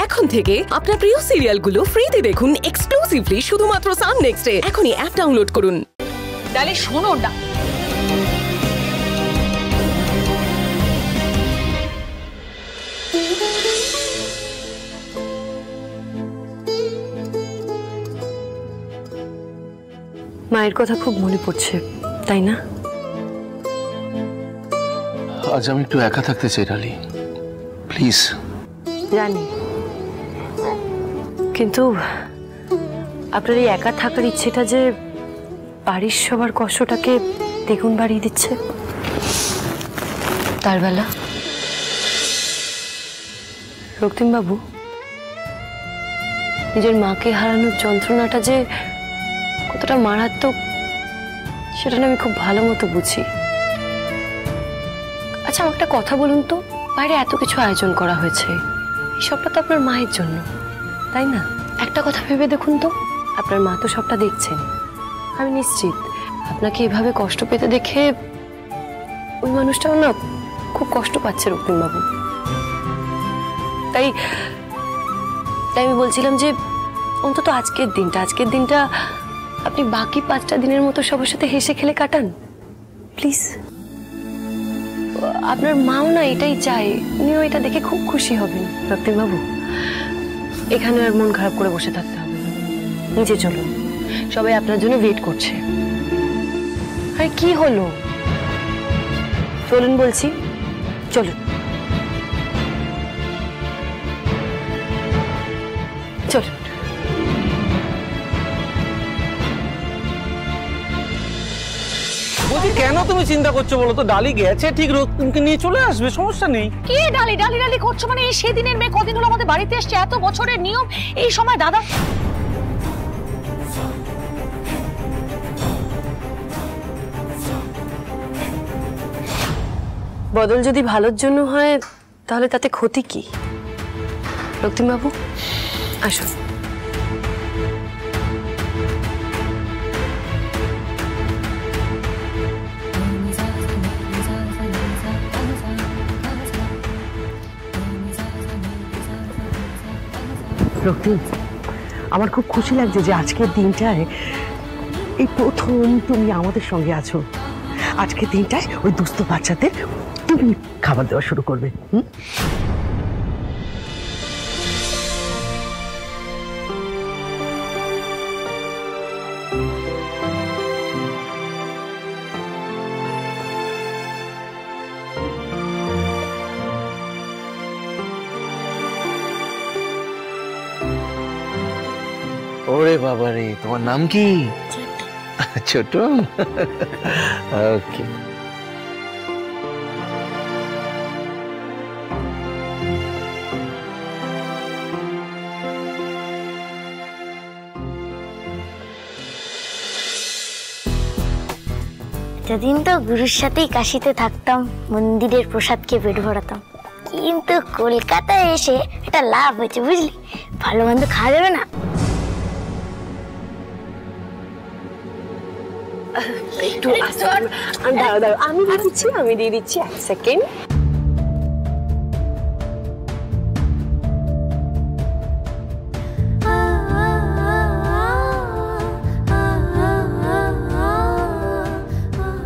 এখন থেকে আপনার প্রিয় সিরিয়ালগুলো ফ্রিতে দেখুন এক্সক্লুসিভলি শুধুমাত্র সান নেক্সটে। এখনই অ্যাপ ডাউনলোড করুন। তাহলে শোনো না, মায়ের কথা খুব মনে পড়ছে, তাই না? আজ আমি একটু একা থাকতে চাই রালি, প্লিজ। জানি, কিন্তু আপনার এই একা থাকার ইচ্ছেটা যে বাড়ির সবার কষ্টটাকে দ্বিগুণ বাড়িয়ে দিচ্ছে। তার বেলা রক্তিমবাবু, নিজের মাকে হারানোর যন্ত্রণাটা যে কতটা মারাত্মক সেটা আমি খুব ভালো মতো বুঝি। আচ্ছা, আমার একটা কথা বলুন তো, বাইরে এত কিছু আয়োজন করা হয়েছে, এই সবটা তো আপনার মায়ের জন্য, তাই না? একটা কথা ভেবে দেখুন তো, আপনার মা তো সবটা দেখছেন। আমি নিশ্চিত আপনাকে এভাবে কষ্ট পেতে দেখে ওই মানুষটাও না খুব কষ্ট পাচ্ছে রক্তিমবাবু। তাই আমি বলছিলাম যে অন্তত আজকের দিনটা আপনি বাকি 5টা দিনের মতো সবার সাথে হেসে খেলে কাটান প্লিজ। আপনার মাও না এটাই চায়, উনিও এটা দেখে খুব খুশি হবেন। রক্তিমবাবু, এখানে আর মন খারাপ করে বসে থাকতে হবে না, নিচে চলুন, সবাই আপনার জন্য ওয়েট করছে। আরে কি হলো, চলুন বলছি, চলুন চলুন। কেন তুমি চিন্তা করছো বলো তো? ডালি গেছে ঠিক, রক্তিমকে নিয়ে চলে আসবে, সমস্যা নেই। কি ডালি ডালি ডালি করছো? মানে এই সেদিনের মেয়ে কদিন হলো আমাদের বাড়িতে এসছে, এত বছরের নিয়ম, এই সময় দাদা বদল যদি ভালোর জন্য হয় তাহলে তাতে ক্ষতি কি? রক্তিমবাবু আসুন। রক্তিম, আমার খুব খুশি লাগছে যে আজকের দিনটায় এই প্রথম তুমি আমাদের সঙ্গে আছো। আজকের দিনটায় ওই দুস্থ বাচ্চাদের তুমি খাবার দেওয়া শুরু করবে। ওরে বাবা রে, তোমার নাম কি? ছোট। ওকে, এতদিন তো গুরুর সাথেই কাশিতে থাকতাম, মন্দিরের প্রসাদ খেয়ে পেট ভরাতাম, কিন্তু কলকাতায় এসে একটা লাভ হয়েছে বুঝলি, ভালো মন্দ খাওয়া যাবে না। একটু দাঁড়াও, আমি দিয়ে দিচ্ছি 1 সেকেন্ড।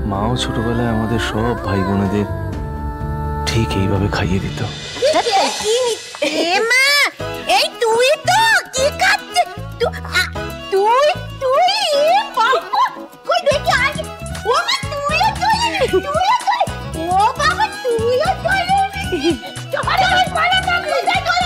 মাও ছোটবেলায় আমাদের সব ভাই বোনেদের ঠিক এইভাবে খাইয়ে দিত। এই তুই তো কি খাচ্ছিস? তুই বাবা কই দেখি আজ ও মা তুইও ও বাবা তুইও তোমার পালা পাগল যাই করে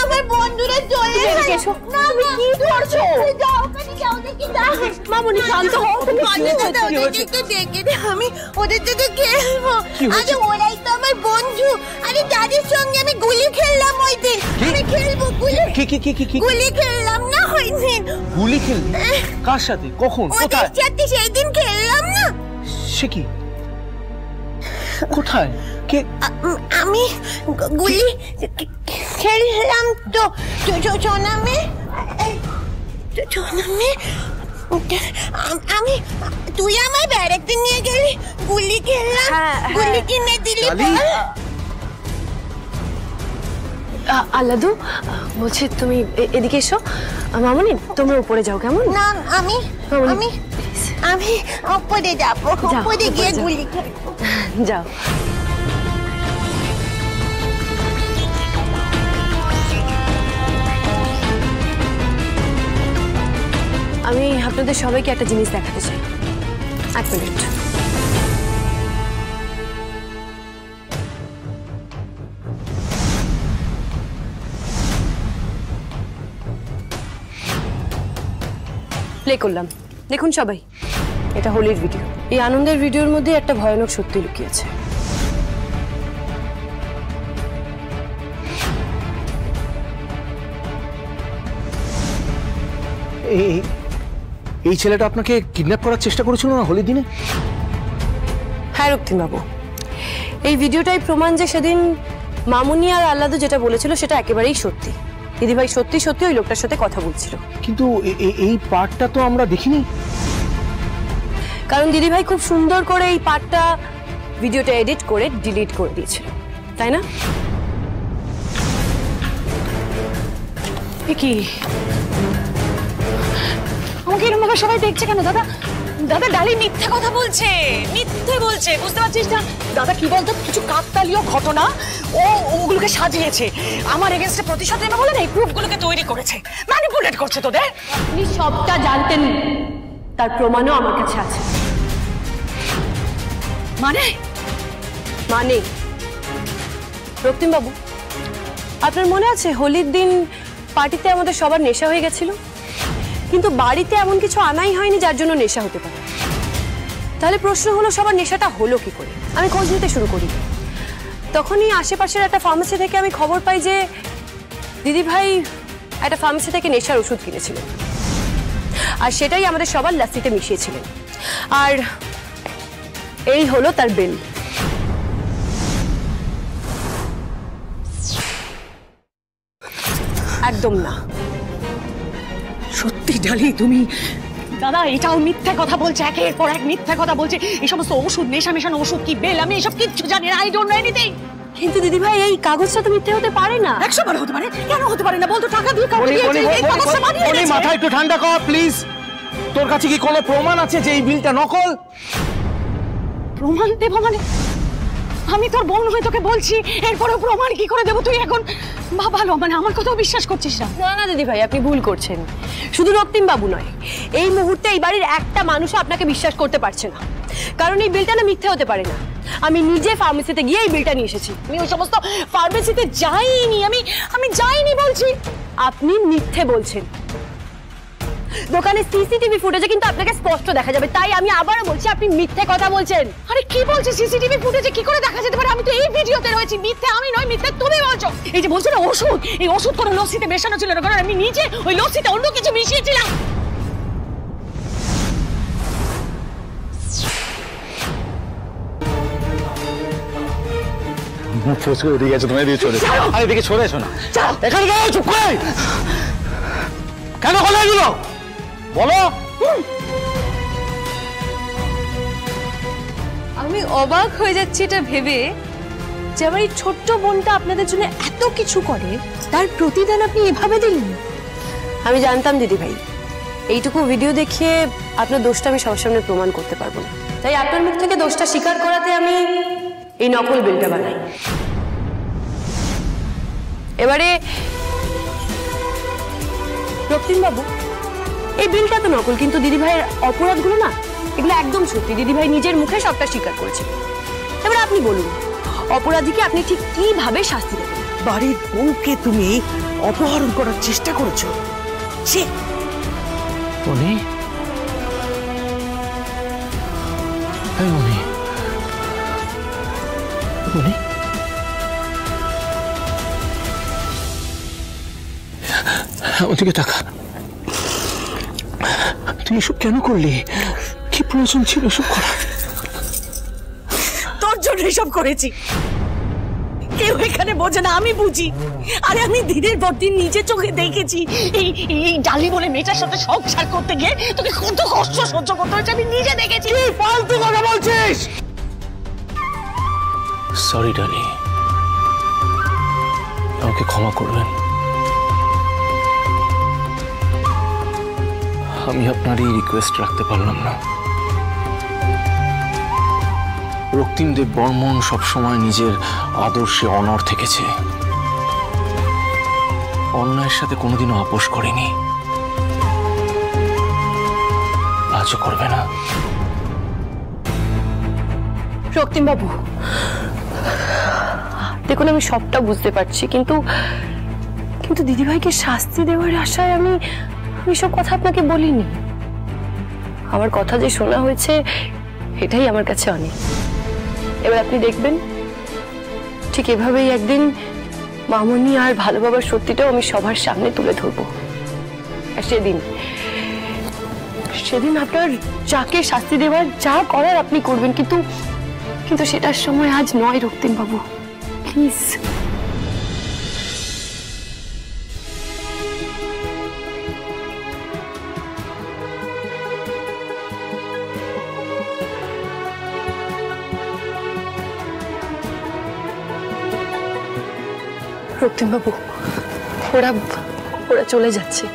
আমার বন্ধুরা চলে এসো। তুমি কি করছো? যাও ওখানে যাও দেখি দাও। মামুনি শান্ত হও, তুমি কি দেখে আমি ওদের সাথে খেলবো। আরে ওরাই তো আমার বন্ধু। আরে যাদের সঙ্গে আমি গুলি খেললাম ওই দিন, আমি খেলবো গুলি। কি গুলি খেললাম না ওই দিন? গুলি খেললি? কার সাথে, কখন, কোথায়? ওদের সাথে সেই দিন খেললাম না। সে কি, কোথায়, কে? আমি গুলি খেললাম তো সোনামে সোনামে আমি তুই আমার ব্যারাকতে নিয়ে গেলি গুলি খেললাম গুলি কিনে দিলি আল্লাদু বলছি তুমি এদিকে এসো মামনি তোমরা উপরে যাও কেমন না আমি আমি আমি উপরে যাবো উপরে গিয়ে গুলি খেলবো যাও আমি আপনাদের সবাইকে একটা জিনিস দেখাতে চাই এক মিনিট প্লে করলাম দেখুন সবাই এটা হোলির ভিডিও এই আনন্দের ভিডিওর মধ্যে একটা ভয়ানক সত্যি লুকিয়েছে এই ছেলেটা আপনাকে কিডন্যাপ করার চেষ্টা করেছিল না হোলির দিনে? হ্যাঁ রক্তিম বাবু এই ভিডিওটাই প্রমাণ যে সেদিন মামুনি আর আল্লাদু যেটা বলেছিল সেটা একেবারেই সত্যি দিদিভাই সত্যি সত্যি ওই লোকটার সাথে কথা বলছিল কিন্তু এই পার্টটা তো আমরা দেখিনি কারণ দিদিভাই খুব সুন্দর করে এই পার্টটা ভিডিওটা এডিট করে ডিলিট করে দিয়েছিল তাই না কি আমাকে এরকম ভাবে সবাই দেখছে কেন দাদা দাদা ডালি মিথ্যে কথা বলছে মিথ্যে বলছে বুঝতে পারছিস না দাদা কি বলতো কিছু কাকতালীয় ঘটনা ওগুলোকে সাজিয়েছে আমার এগেইনস্টে প্রতিশোধ নেবে বলে না এই প্রুফগুলোকে তৈরি করেছে ম্যানিপুলেট করছে তোদের আপনি সবটা জানতেন তার প্রমাণও আমার কাছে আছে মানে মানে রক্তিম বাবু আপনার মনে আছে হোলির দিন পার্টিতে আমাদের সবার নেশা হয়ে গেছিল কিন্তু বাড়িতে এমন কিছু আনাই হয়নি যার জন্য নেশা হতে পারে তাহলে প্রশ্ন হলো সবার নেশাটা হলো কি করে আমি খোঁজ নিতে শুরু করি তখনই আশেপাশের একটা ফার্মেসি থেকে আমি খবর পাই যে দিদিভাই একটা ফার্মেসি থেকে নেশার ওষুধ কিনেছিলেন আর সেটাই আমাদের সবার লাস্সিতে মিশিয়েছিলেন আর এই হলো তার বিল একদম না সত্যি ডালি তুমি দাদা এটাও মিথ্যে কথা বলছে একের পর এক মিথ্যে কথা বলছে এই সমস্ত ওষুধ নেশা মেশানো ওষুধ কি বেল আমি এসব কিচ্ছু জানি না আই ডোন্ট নো এনিথিং কিন্তু দিদিভাই এই কাগজটা তো মিথ্যে হতে পারে না 100 বার হতে পারে কেন হতে পারে না বল তো টাকা দিয়ে কাউকে দিয়েছে এই কাগজটা বানিয়ে ওনি মাথা একটু ঠান্ডা কর প্লিজ তোর কাছে কি কোনো প্রমাণ আছে যে এই বিলটা নকল প্রমাণ দেব মানে আমি তোর বোন হয়ে তোকে বলছি এরপরেও প্রমাণ কি করে দেব তুই এখন ভালো মানে আমার কথাও বিশ্বাস করছিস না না না দিদিভাই আপনি ভুল করছেন শুধু রক্তিম বাবু নয় এই মুহূর্তে এই বাড়ির একটা মানুষও আপনাকে বিশ্বাস করতে পারছে না কারণ এই বিলটা না মিথ্যে হতে পারে না আমি নিজে ফার্মেসিতে গিয়ে এই বিলটা নিয়ে এসেছি আমি ওই সমস্ত ফার্মেসিতে যাইনি আমি যাইনি বলছি আপনি মিথ্যে বলছেন দোকানে সিসিটিভি ফুটেজে কিন্তু আপনাকে স্পষ্ট দেখা যাবে তাই আমি আবারও বলছি আপনি মিথ্যে কথা বলছেন আরে কি বলছিস সিসিটিভি ফুটেজে কি করে দেখা যেতে পারে আমি তো এই ভিডিওতে রয়েছি মিথ্যে আমি নয় মিথ্যে তুমি বলছো এই যে বলছো না ওষুধ এই ওষুধ কোনো লস্যিতে মেশানো ছিল না কারণ আমি নিজে ওই লস্যিতে অন্য কিছু মিশিয়েছিলাম মুখ ফসকে উঠে গেছে তুমি এদিকে চলে আরে এদিকে চলে এসো না এখানে দাও চুপ করে কেন বলে এগুলো বলো আমি অবাক হয়ে যাচ্ছি এটা ভেবে যে আমার এই ছোট্ট বোনটা আপনাদের জন্য এত কিছু করে তার প্রতিদান আপনি এভাবে দিলেন আমি জানতাম দিদিভাই এইটুকু ভিডিও দেখিয়ে আপনার দোষটা আমি সবার সামনে প্রমাণ করতে পারবো না তাই আপনার মুখ থেকে দোষটা স্বীকার করাতে আমি এই নকল বিলটা বানাই এবারে রক্তিম বাবু এই বিলটা তো নকল কিন্তু দিদিভাইয়ের অপরাধগুলো না এগুলো একদম সত্যি দিদিভাই নিজের মুখে সবটা স্বীকার করেছে এবার আপনি বলুন অপরাধীকে আপনি ঠিক কিভাবে শাস্তি দেবেন বাড়ির বউকে তুমি অপহরণ করার চেষ্টা করেছো ছি মনি মনি মনি ওদিকে টাকা তুই এসব কেন করলি কি প্রয়োজন ছিল এসব করার তোর জন্য এসব করেছি কেউ এখানে বোঝে না, আমি বুঝি। আরে আমি দিনের পর দিন নিজে চোখে দেখেছি এই এই ডালি বলে মেয়েটার সাথে সংসার করতে গিয়ে তোকে কত কষ্ট সহ্য করতে হয়েছে, আমি নিজে দেখেছি। ফালতু কথা বলছিস? সরি ডালি, আমাকে ক্ষমা করবেন। আমি আপনার এই রিকোয়েস্ট রাখতে পারলাম না। রক্তিম দেব বর্মন সবসময় নিজের আদর্শে অনড় থেকেছে, অন্যায়ের সাথে কোনোদিনও আপোষ করেনি, আজও করবে না। রক্তিম বাবু, দেখুন আমি সবটা বুঝতে পারছি, কিন্তু কিন্তু দিদিভাইকে শাস্তি দেওয়ার আশায় আমি সব কথা আপনাকে বলিনি। আমার কথা যে শোনা হয়েছে এটাই আমার কাছে অনেক। এবার আপনি দেখবেন ঠিক এভাবেই একদিন মামনি আর ভালো বাবার সত্যিটাও আমি সবার সামনে তুলে ধরবো। আর সেদিন আপনার যাকে শাস্তি দেওয়ার যা করার আপনি করবেন, কিন্তু কিন্তু সেটার সময় আজ নয় রক্তিম বাবু, প্লিজ। রক্তিম বাবু, ওরা চলে যাচ্ছে,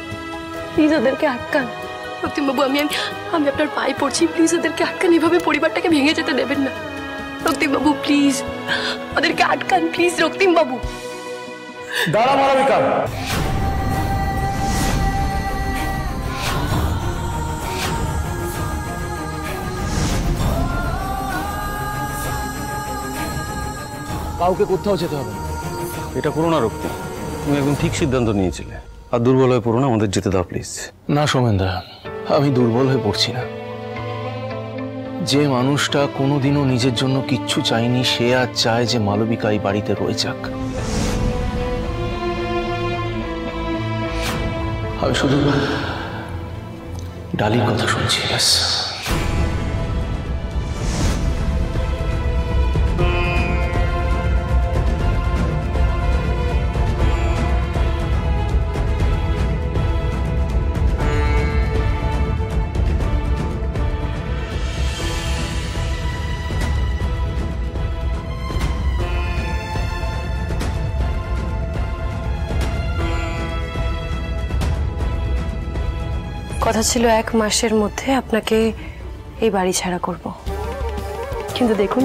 প্লিজ ওদেরকে আটকান। রক্তিম বাবু, আমি আপনার পায়ে পড়ছি, প্লিজ ওদেরকে আটকান, এভাবে পরিবারটাকে ভেঙে যেতে দেবেন না। রক্তিম বাবু প্লিজ ওদেরকে আটকান, প্লিজ রক্তিম বাবু। দাঁড়া মালবিকা, কাউকে কোথাও যেতে হবে না। এটা করো না রক্তিম, তুমি একদম ঠিক সিদ্ধান্ত নিয়েছিলে। আর দুর্বল হয়ে পড়ো না, আমাদের যেতে দাও প্লিজ। না সোমেনদা, আমি দুর্বল হয়ে পড়ছি না। যে মানুষটা কোনোদিনও নিজের জন্য কিচ্ছু চায়নি, সে আজ চায় যে মালবিকা এই বাড়িতে রয়ে যাক। আমি শুধু ডালির কথা শুনছি, ব্যাস। কথা ছিল 1 মাসের মধ্যে আপনাকে এই বাড়ি ছাড়া করব, কিন্তু দেখুন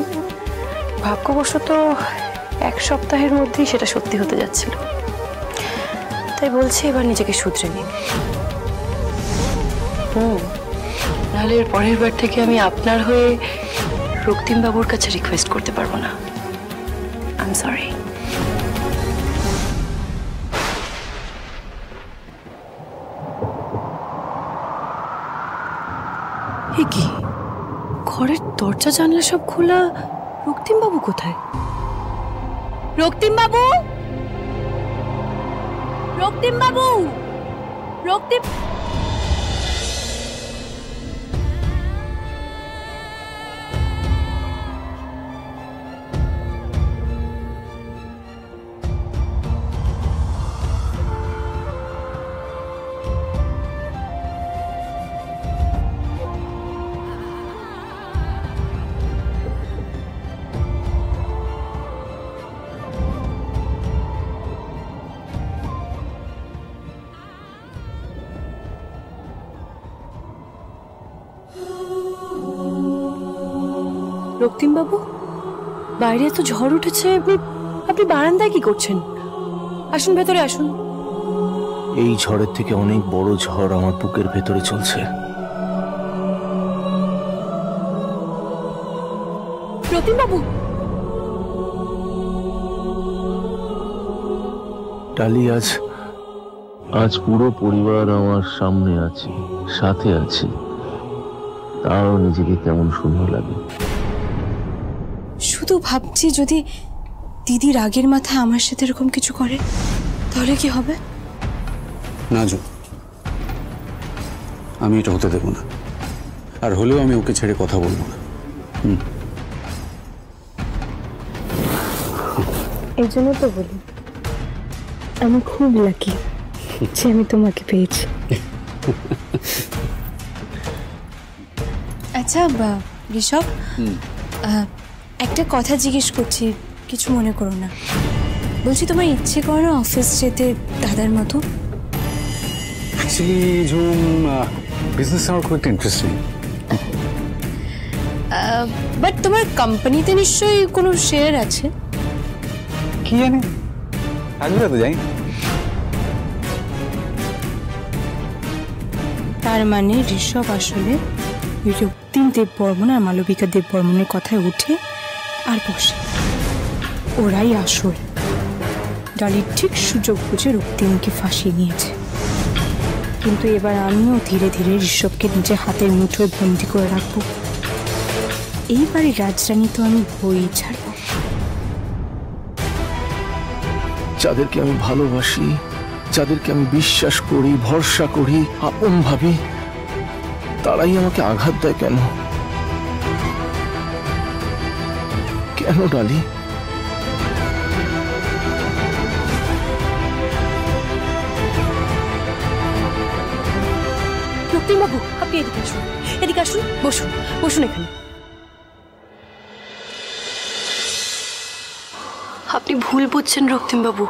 ভাগ্যবশত 1 সপ্তাহের মধ্যেই সেটা সত্যি হতে যাচ্ছিল। তাই বলছি এবার নিজেকে শুধরে নিন। নাহলে এর পরের বার থেকে আমি আপনার হয়ে রক্তিম বাবুর কাছে রিকোয়েস্ট করতে পারবো না। I am sorry. কি ঘরের দরজা জানলা সব খোলা, রক্তিম বাবু কোথায়? রক্তিম বাবু, রক্তিম বাবু, রক্তিম রক্তিম বাবু, বাইরে এত ঝড় উঠেছে, আপনি বারান্দায় কি করছেন? আসুন, ভেতরে আসুন। এই ঝড়ের থেকে অনেক বড় ঝড় আমার বুকের ভেতরে চলছে। রক্তিম বাবু, ডালি, আজ পুরো পরিবার আমার সামনে আছে, সাথে আছে, তাও নিজেকে কেমন সুন্দর লাগে। শুধু ভাবছি যদি দিদি রাগের মাথায় আমার সাথে এরকম কিছু করে তাহলে কি হবে? না জো, আমি এটা হতে দেব না, আর হলেও আমি ওকে ছেড়ে কথা বলবো না। এই জন্য তো বলি আমি খুব লাকি যে আমি তোমাকে পেয়েছি। আচ্ছা ঋষভ, একটা কথা জিজ্ঞেস করছি, কিছু মনে করো না। বলছি তোমার ইচ্ছে করে না অফিস যেতে দাদার মতো? অ্যাকচুয়ালি ঝুম বিজনেস আমার খুব একটা ইন্টারেস্ট নেই। বাট তোমার কোম্পানিতে নিশ্চয়ই কোনো শেয়ার আছে? কি জানি, আজকে তো যাই। তার মানে ঋষভ আসলে রক্তিম দেববর্মন আর মালবিকা দেববর্মনের কথায় উঠে আর বসে, ওরাই আসল। ডালির ঠিক সুযোগ বুঝে রক্তিমকে ফাঁসিয়ে নিয়েছে। কিন্তু এবার আমিও ধীরে ধীরে ঋষভকে নিজের হাতের মুঠোয় বন্দি করে রাখবো। এইবারে রাজরানী তো আমি বই ছাড়ব। যাদেরকে আমি ভালোবাসি, যাদেরকে আমি বিশ্বাস করি, ভরসা করি, আপন ভাবি, তারাই আমাকে আঘাত দেয় কেন? কেন ডালি? রক্তিমবাবু, আপনি এদিকে আসুন, এদিকে আসুন, বসুন, বসুন এখানে। আপনি ভুল বুঝছেন রক্তিমবাবু,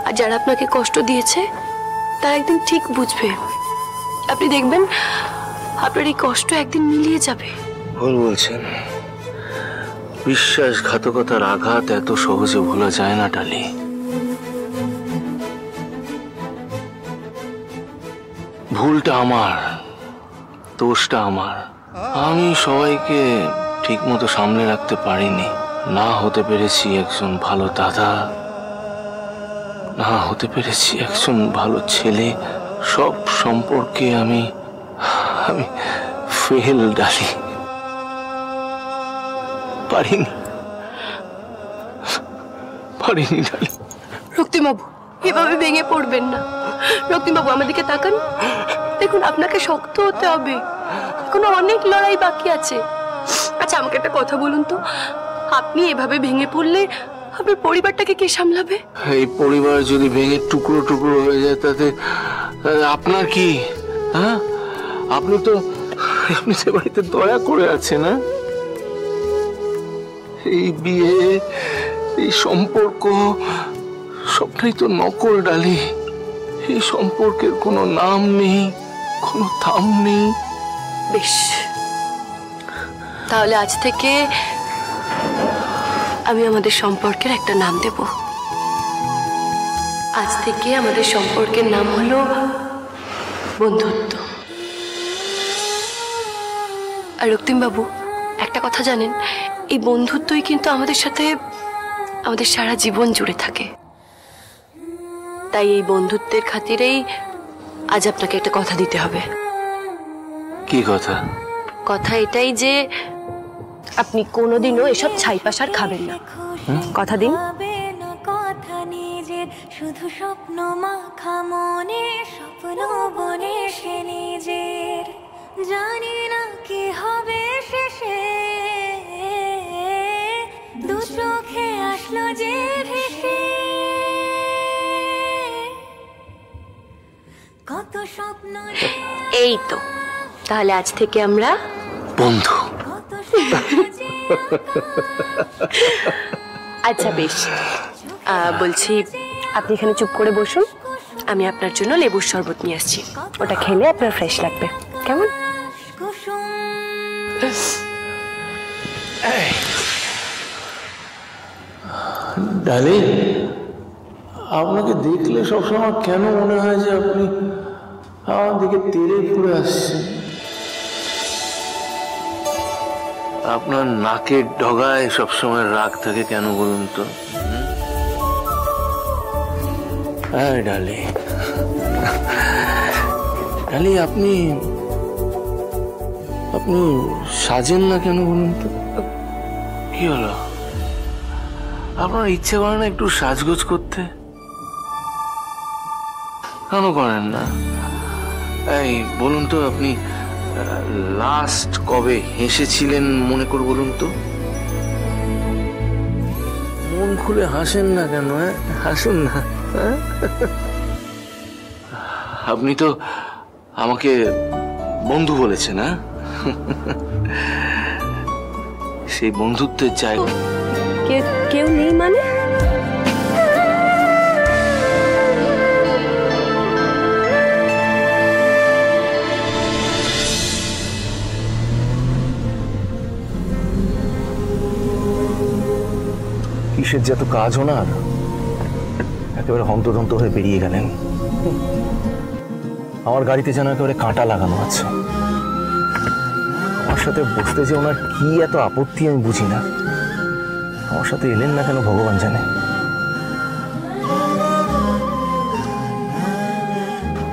আর যারা আপনাকে কষ্ট দিয়েছে তারা একদিন ঠিক বুঝবে। আপনি দেখবেন আপনার এই কষ্ট একদিন মিলিয়ে যাবে। ভুল বলছেন। বিশ্বাসঘাতকতার আঘাত এত সহজে ভোলা যায় না ডালি। ভুলটা আমার, দোষটা আমার। আমি সবাইকে ঠিক মতো সামলে রাখতে পারিনি। না হতে পেরেছি একজন ভালো দাদা, না হতে পেরেছি একজন ভালো ছেলে। সব সম্পর্কে আমি ফেল ডালি। পারিনি ডালি। রক্তিমবাবু, এভাবে ভেঙে পড়বেন না। রক্তিমবাবু, আমাদেরকে তাকান, দেখুন আপনাকে শক্ত হতে হবে, এখনো অনেক লড়াই বাকি আছে। আচ্ছা, আমাকে একটা কথা বলুন তো, আপনি এভাবে ভেঙে পড়লে আপনার পরিবারটাকে কে সামলাবে? এই পরিবার যদি ভেঙে টুকরো টুকরো হয়ে যায় তাতে আপনার কি? হ্যাঁ, আপনি তো বাড়িতে দয়া করে আছেন। না, এই বিয়ে, এই সম্পর্ক সবটাই তো নকল ডালি। এই সম্পর্কের কোনো নাম নেই, কোনো থাম নেই। বেশ, তাহলে আজ থেকে আমি আমাদের সম্পর্কের একটা নাম দেব। আজ থেকে আমাদের সম্পর্কের নাম হলো বন্ধুত্ব। আর রক্তিমবাবু, একটা কথা জানেন, এই বন্ধুত্বই কিন্তু আমাদের সাথে আমাদের সারা জীবন জুড়ে থাকে। তাই এই বন্ধুত্বের খাতিরেই আজ আপনাকে একটা কথা দিতে হবে। কি কথা? কথা এটাই যে আপনি কোনোদিনও এসব ছাইপাশ আর খাবেন না। কথা দিন। কথা নিজের, শুধু স্বপ্ন মাখা মনে, স্বপ্ন বনে সে নিজের। জানি না কি হবে শেষে, দু চোখে আসলো যে ভেসে, কত স্বপ্ন। এই তো, তাহলে আজ থেকে আমরা বন্ধু। আচ্ছা বেশ, বলছি আপনি এখানে চুপ করে বসুন, আমি আপনার জন্য লেবুর শরবত নিয়ে আসছি, ওটা খেলে আপনার ফ্রেশ লাগবে, কেমন? ডালি, আপনাকে দেখলে সবসময় কেন মনে হয় যে আপনি আমার দিকে তেলে পুড়ে আসছেন? আপনার নাকের ডগায় সবসময় রাগ থাকে কেন বলুন তো? ডালি, ডালি, আপনি সাজেন না কেন বলুন তো? কি হলো? আপনার ইচ্ছে করে না একটু সাজগোজ করতে? কেন করেন না? এই বলুন তো, আপনি লাস্ট কবে হেসেছিলেন মনে করে বলুন তো? মন খুলে হাসেন না কেন? হাসুন না। আপনি তো আমাকে বন্ধু বলেছেন, হ্যাঁ? সেই বন্ধুত্বের জায়গা কেউ নেই মানে? কিসের যে এত কাজ ওনার, একেবারে হন্তদন্ত হয়ে বেরিয়ে গেলেন। আমার গাড়িতে যেন একেবারে কাঁটা লাগানো আছে। আমার সাথে বসতে যে ওনার কি এত আপত্তি আমি বুঝি না। আমার সাথে এলেন না কেন ভগবান জানে।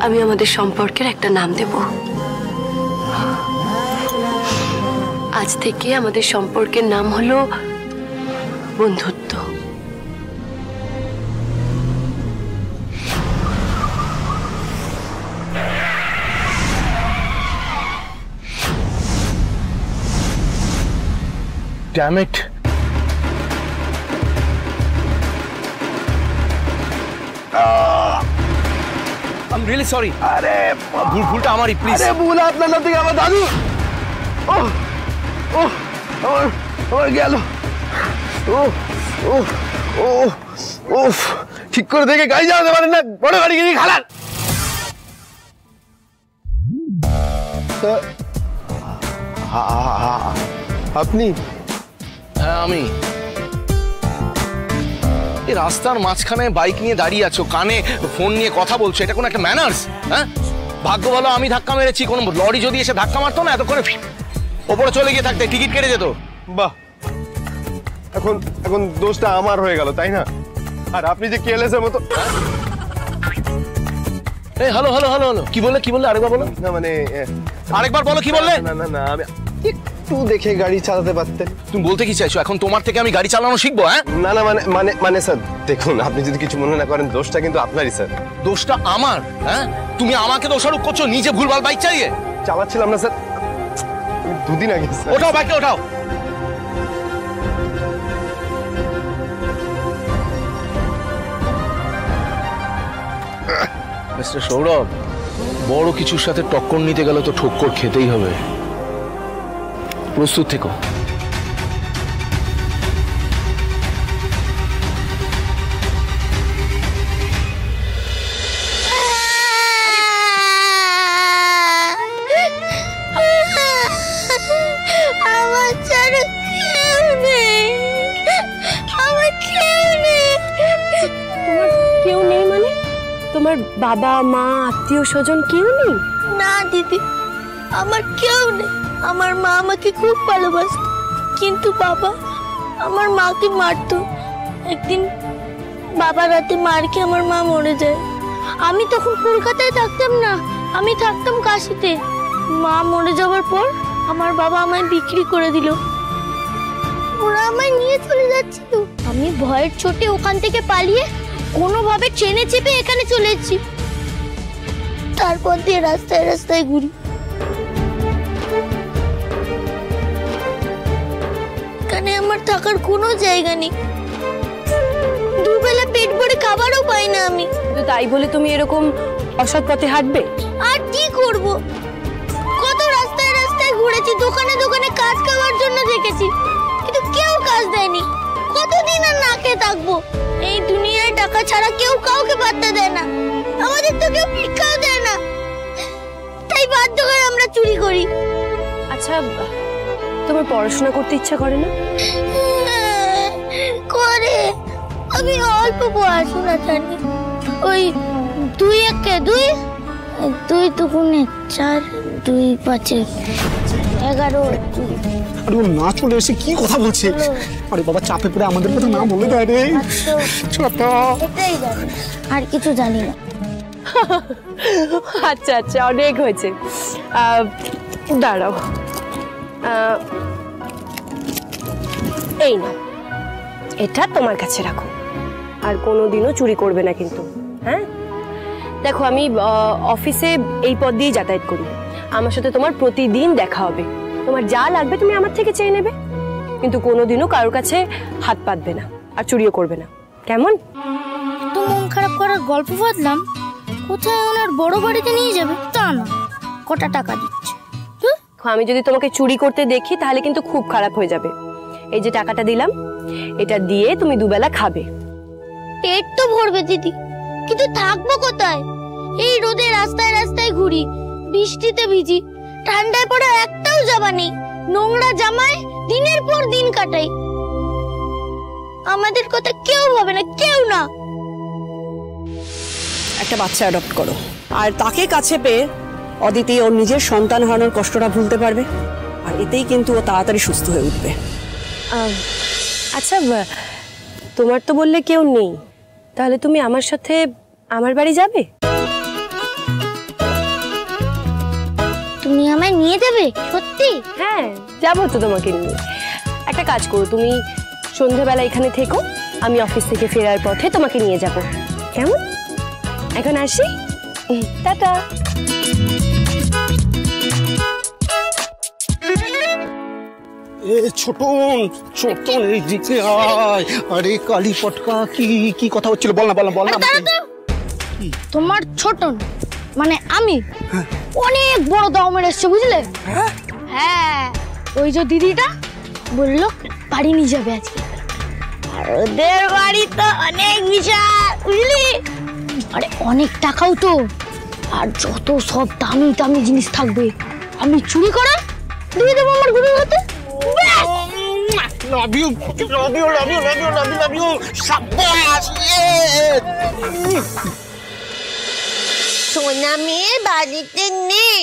আমি আমাদের সম্পর্কের একটা নাম দেব। আজ থেকে আমাদের সম্পর্কের নাম হলো বন্ধুত্ব। Damn it! I'm really sorry. আরে ভুলটা আমারই, প্লিজ। আরে ভুল আপনার না, থেকে আমার দাদু। ওহ ওহ আমার গেল। ওহ ওহ ওহ ওহ ঠিক করে দেখে গাড়ি চালাতে পারেন না, বড় গাড়ি গিয়ে খালান। আপনি? হ্যাঁ আমি। এই রাস্তার মাঝখানে বাইক নিয়ে দাঁড়িয়ে আছো, কানে ফোন নিয়ে কথা বলছো, এটা কোনো একটা ম্যানার্স? হ্যাঁ, ভাগ্য ভালো আমি ধাক্কা মেরেছি, কোনো লরি যদি এসে ধাক্কা মারতো না এতক্ষণে ওপরে চলে গিয়ে থাকতে, টিকিট কেটে যেত। বাহ, এখন দোষটা আমার হয়ে গেল, তাই না? আর আপনি যে কেয়ারলেস এর মতো। এই হ্যালো হ্যালো হ্যালো হ্যালো কি বললে আরেকবার বলো না। মানে আরেকবার বলো কি বললে? না না না আমি একটু দেখে গাড়ি চালাতে পারতে। তুমি বলতে কি চাইছো এখন তোমার থেকে আমি গাড়ি চালানো শিখবো? হ্যাঁ না না মানে স্যার দেখুন, আপনি যদি কিছু মনে না করেন, দোষটা কিন্তু আপনারই স্যার। দোষটা আমার? হ্যাঁ তুমি আমাকে দোষারোপ করছো, নিজে ভুলভাল বাইক চালিয়ে। চালাচ্ছিলাম না স্যার, দুদিন আগে। ওঠাও বাইকটা, ওঠাও। মিস্টার সৌরভ, বড় কিছুর সাথে টক্কর নিতে গেলে তো ঠক্কর খেতেই হবে। প্রস্তুত থেকো। আমার ছাড়া কেউ নেই, আমার কেউ নেই। তোমার কেউ নেই মানে? তোমার বাবা মা আত্মীয় স্বজন কেউ নেই? না দিদি, আমার কেউ নেই। আমার মা আমাকে খুব ভালোবাসত, কিন্তু বাবা আমার মাকে মারতো। একদিন বাবা রাতে মার খেয়ে আমার মা মরে যায়। আমি তখন কলকাতায় থাকতাম না, আমি থাকতাম কাশিতে। মা মরে যাওয়ার পর আমার বাবা আমায় বিক্রি করে দিল। ওরা আমায় নিয়ে চলে যাচ্ছিল। আমি ভয়ের চোটে ওখান থেকে পালিয়ে কোনোভাবে ট্রেনে চেপে এখানে চলে এসেছি। তারপর দিয়ে রাস্তায় রাস্তায় ঘুরি। এখানে আমার থাকার কোনো জায়গা নেই, দুবেলা পেট ভরে খাবারও পাই না আমি। তো তাই বলে তুমি এরকম অসৎ পথে হাঁটবে? আর কি করব? কত রাস্তায় রাস্তায় ঘুরেছি, দোকানে দোকানে কাজ খাওয়ার জন্য দেখেছি, কিন্তু কেউ কাজ দেয়নি। কতদিন আর না খেয়ে থাকবো? এই দুনিয়ায় টাকা ছাড়া কেউ কাউকে পাত্তা দেয় না, আমাদের তো কেউ ভিক্ষাও দেয় না। তাই বাধ্য হয়ে আমরা চুরি করি। আচ্ছা, তোমার পড়াশোনা করতে ইচ্ছা করে না? করে, আমি অল্প পড়াশোনা জানি। ওই 2 1 2 2 2 4 2 5 11। আরে ও না চলে এসে কি কথা বলছে? আরে বাবা, চাপে পড়ে আমাদের কথা না বলে দেয় রে। এটাই জানি, আর কিছু জানি না। আচ্ছা আচ্ছা, অনেক হয়েছে। দাঁড়াও, এই না, এটা তোমার কাছে রাখো। আর কোনোদিনও চুরি করবে না কিন্তু, হ্যাঁ? দেখো, আমি অফিসে এই পথ দিয়ে যাতায়াত করি। আমার সাথে তোমার প্রতিদিন দেখা হবে। তোমার যা লাগবে তুমি আমার থেকে চেয়ে নেবে, কিন্তু কোনোদিনও কারোর কাছে হাত পাতবে না। আর চুরিও করবে না, কেমন? তো মন খারাপ করার গল্প বাঁধলাম, কোথায় ওনার বড় বাড়িতে নিয়ে যাবে তা না, কটা টাকা দিচ্ছে। আমি যদি তোমাকে চুরি করতে দেখি তাহলে কিন্তু খুব খারাপ হয়ে যাবে। এই যে টাকাটা দিলাম, এটা দিয়ে তুমি দুবেলা খাবে। পেট তো ভরবে দিদি, কিন্তু থাকবো কোথায়? এই রোদে রাস্তায় রাস্তায় ঘুরি, বৃষ্টিতে ভিজি, ঠান্ডায় পড়ে একটাও জামা নেই, নোংরা জামায় দিনের পর দিন কাটাই। আমাদের কথা কেউ ভাবে না, কেউ না। একটা বাচ্চা অ্যাডপ্ট করো, আর তাকে কাছে পেয়ে অদিতি ওর নিজের সন্তান হারানোর কষ্টটা ভুলতে পারবে, আর এতেই কিন্তু ও তাড়াতাড়ি সুস্থ হয়ে উঠবে। আচ্ছা, তোমার তো বললে কেউ নেই, তাহলে তুমি আমার সাথে আমার বাড়ি যাবে? তুমি আমায় নিয়ে যাবে? সত্যি? হ্যাঁ, যাবো তো তোমাকে নিয়ে। একটা কাজ করো, তুমি সন্ধ্যাবেলা এখানে থেকো, আমি অফিস থেকে ফেরার পথে তোমাকে নিয়ে যাব, কেমন? এখন আসি, টাটা। ছোটন ছোটন এইদিকে আয়। আরে কালী পটকা, কি কথা হচ্ছিল বল না বল না বল না। তোমার ছোটন মানে আমি অনেক বড় দাও মেরে এসছে, বুঝলে? হ্যাঁ, ওই যে দিদিটা বললো বাড়ি নিয়ে যাবে আজকে, আর ওদের বাড়ি তো অনেক বিশাল, বুঝলি? আরে অনেক টাকাও তো, আর যত সব দামি দামি জিনিস থাকবে আমি চুরি করে দিয়ে দেবো আমার গুরুর হাতে। Love you love you love you love you love you love you সাব্বাস। সোনা মেয়ে বাড়িতে নেই,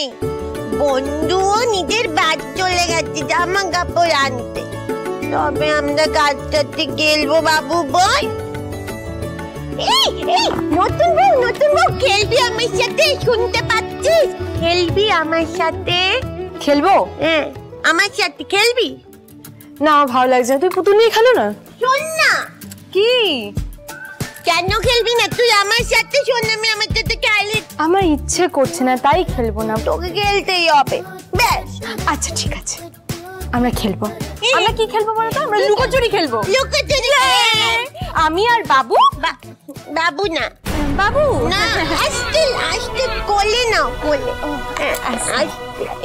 বন্ধুও নিজের বাড়ি চলে গেছে জামা কাপড় আনতে, তবে আমরা কাজটাতে খেলবো বাবু বল। নতুন বউ খেলবি আমার সাথে? শুনতে পাচ্ছিস? খেলবি আমার সাথে? খেলবো? হ্যাঁ, আমার সাথে খেলবি? না, ভালো লাগছে না, তুই পুতুল নিয়ে খেলো না। শোন না। কি? কেন খেলবি না তুই আমার সাথে? শোন, আমি আমার সাথে খেলি। আমার ইচ্ছে করছে না, তাই খেলবো না। তোকে খেলতেই হবে, ব্যাস। আচ্ছা ঠিক আছে, আমরা খেলবো। আমরা কি খেলবো বলো তো? আমরা লুকোচুরি খেলবো। লুকোচুরি? আমি আর বাবু। বাবু না, বাবু না, আস্তে আস্তে কোলে নাও, কোলে।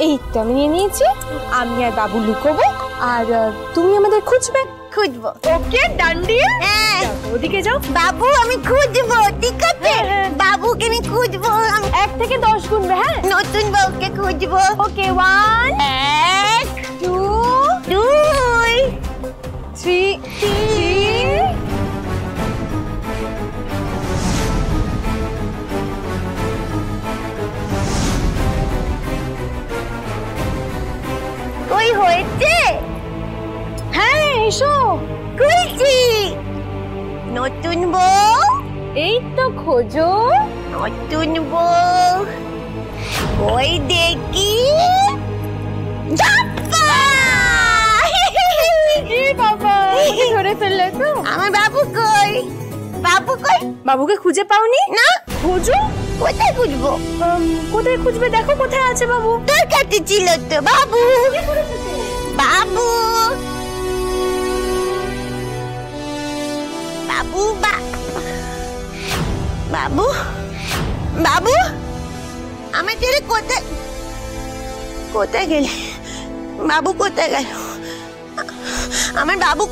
এই তো আমি নিয়ে নিয়েছি। আমি আর বাবু লুকোবো, আর তুমি আমাদের খুঁজবে। খুঁজবো? ওকে, ডান দিয়ে। হ্যাঁ, ওদিকে যাও। বাবু আমি খুঁজবো, ঠিক আছে? বাবুকে আমি খুঁজবো, 1 থেকে 10 গুনবে। হ্যাঁ, নতুন বউকে খুঁজবো। ওকে, 1 2 2 3 কই হয়েছে? হ্যাঁ, এসো। খুঁজছি। নতুন বউ, এই তো খোঁজো। নতুন বউ কই দেখি। বাবা, ধরে ফেললে তো। আমার বাবু কই? বাবু কই? বাবুকে খুঁজে পাওনি? না। খোঁজো। কোথায় খুঁজবো? কোথায় খুঁজবে? দেখো কোথায় আছে বাবু। তোর কাছে ছিল তো বাবু। বাবু বাবু বাবু বাবু আমার ছেলে কোথায় কোথায় গেলে? বাবু কোথায় গেল? আমার বাবু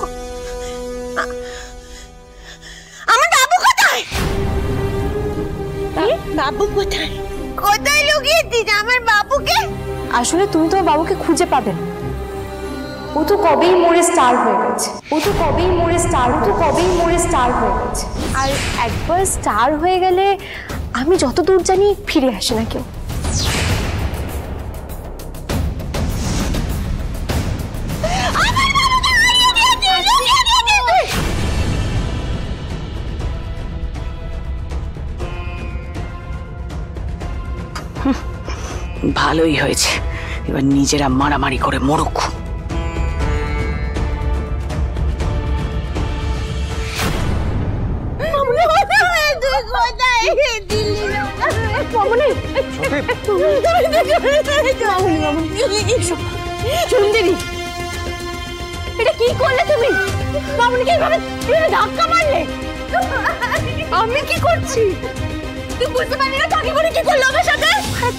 আমার বাবু কোথায়? বাবু কোথায়? কোথায় লুকিয়েছিস আমার বাবুকে? আসলে তুমি তোমার বাবুকে খুঁজে পাবে না। ও তো কবেই মরে স্টার হয়ে গেছে। আর একবার স্টার হয়ে গেলে আমি যতদূর জানি ফিরে আসে না কেউ। ভালোই হয়েছে, এবার নিজেরা মারামারি করে মরুক। এটা কি করলে তুমি? মামুনিকে এইভাবে ধাক্কা মারলে? আমি কি করছি তুই বুঝতে পারলি না? কাকি বলে কি করলো আমার সাথে?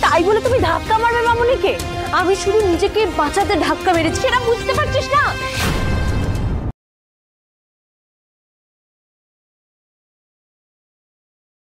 তাই বলে তুমি ধাক্কা মারবে মামুনিকে? আমি শুধু নিজেকে বাঁচাতে ধাক্কা মেরেছি, সেটা বুঝতে পারছি